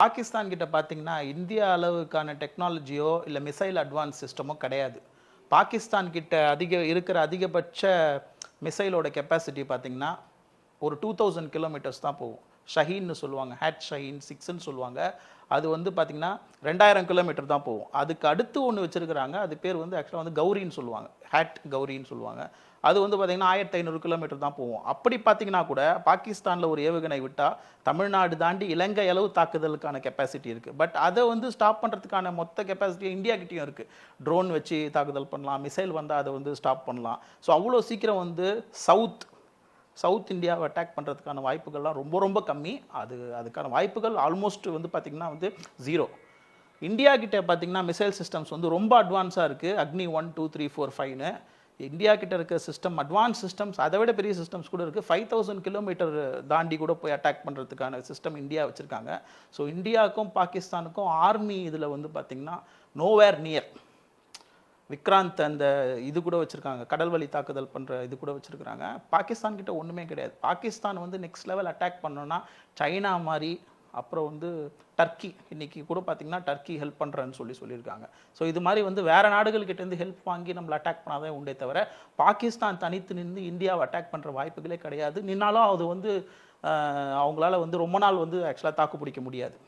பாகிஸ்தான் கிட்ட பார்த்தீங்கன்னா, இந்தியா அளவுக்கான டெக்னாலஜியோ, இல்ல மிசைல் அட்வான்ஸ் சிஸ்டமோ கிடையாது. பாகிஸ்தான் கிட்ட இருக்கிற அதிகபட்ச மிசைலோட கெப்பாசிட்டி பார்த்தீங்கன்னா, ஒரு 2000 கிலோமீட்டர்ஸ் தான் போகும். ஷஹீன்னு சொல்லுவாங்க. ஹேட் ஷஹீன் 6ன்னு சொல்லுவாங்க. அது வந்து பார்த்தீங்கன்னா, 2000 கிலோமீட்டர் தான் போகும். அதுக்கு அடுத்து ஒண்ணு வச்சிருக்கிறாங்க. அது பேர் வந்து ஆக்சுவலா வந்து கௌரின்னு சொல்லுவாங்க. ஹேட் கௌரின்னு சொல்லுவாங்க. அது வந்து பார்த்தீங்கன்னா 1500 கிலோமீட்டர் தான் போகும். அப்படி பார்த்தீங்கன்னா கூட பாகிஸ்தான்ல ஒரு ஏவுகணை விட்டா தமிழ்நாடு தாண்டி இலங்கை அளவு தாக்குதலுக்கான கெப்பாசிட்டி இருக்கு. பட் அதை வந்து ஸ்டாப் பண்றதுக்கான மொத்த கெப்பாசிட்டி இந்தியா கிட்டயும் இருக்கு. ட்ரோன் வச்சு தாக்குதல் பண்ணலாம், மிசைல் வந்தா அதை வந்து ஸ்டாப் பண்ணலாம். ஸோ அவ்வளோ சீக்கிரம் வந்து சவுத் இந்தியாவை அட்டாக் பண்ணுறதுக்கான வாய்ப்புகள்லாம் ரொம்ப ரொம்ப கம்மி. அதுக்கான வாய்ப்புகள் ஆல்மோஸ்ட் வந்து பார்த்திங்கன்னா வந்து 0. இந்தியா கிட்ட பார்த்தீங்கன்னா மிசைல் சிஸ்டம்ஸ் வந்து ரொம்ப அட்வான்ஸாக இருக்குது. அக்னி 1, 2, 3, 4, 5ன்னு இந்தியா கிட்ட இருக்க சிஸ்டம், அட்வான்ஸ் சிஸ்டம்ஸ் அதை விட பெரிய சிஸ்டம்ஸ் கூட இருக்குது. 5000 கிலோமீட்டர் தாண்டி கூட போய் அட்டாக் பண்ணுறதுக்கான சிஸ்டம் இந்தியா வச்சுருக்காங்க. ஸோ இந்தியாவுக்கும் பாகிஸ்தானுக்கும் ஆர்மி இதில் வந்து பார்த்திங்கன்னா நோவேர் நியர். விக்ராந்த் அந்த இது கூட வச்சுருக்காங்க, கடல் வழி தாக்குதல் பண்ணுற இது கூட வச்சுருக்காங்க. பாகிஸ்தான் கிட்ட ஒன்றுமே கிடையாது. பாகிஸ்தான் வந்து நெக்ஸ்ட் லெவல் அட்டாக் பண்ணோன்னா சைனா மாதிரி, அப்புறம் வந்து டர்க்கி, இன்னைக்கு கூட பார்த்தீங்கன்னா டர்க்கி ஹெல்ப் பண்ணுறேன்னு சொல்லியிருக்காங்க. ஸோ இது மாதிரி வந்து வேறு நாடுகள்கிட்டேருந்து ஹெல்ப் வாங்கி நம்மளை அட்டாக் பண்ணாதான் உண்டே தவிர, பாகிஸ்தான் தனித்து நின்று இந்தியாவை அட்டாக் பண்ணுற வாய்ப்புகளே கிடையாது. நின்னாலும் அது வந்து அவங்களால வந்து ரொம்ப நாள் வந்து ஆக்சுவலாக தாக்கு பிடிக்க முடியாது.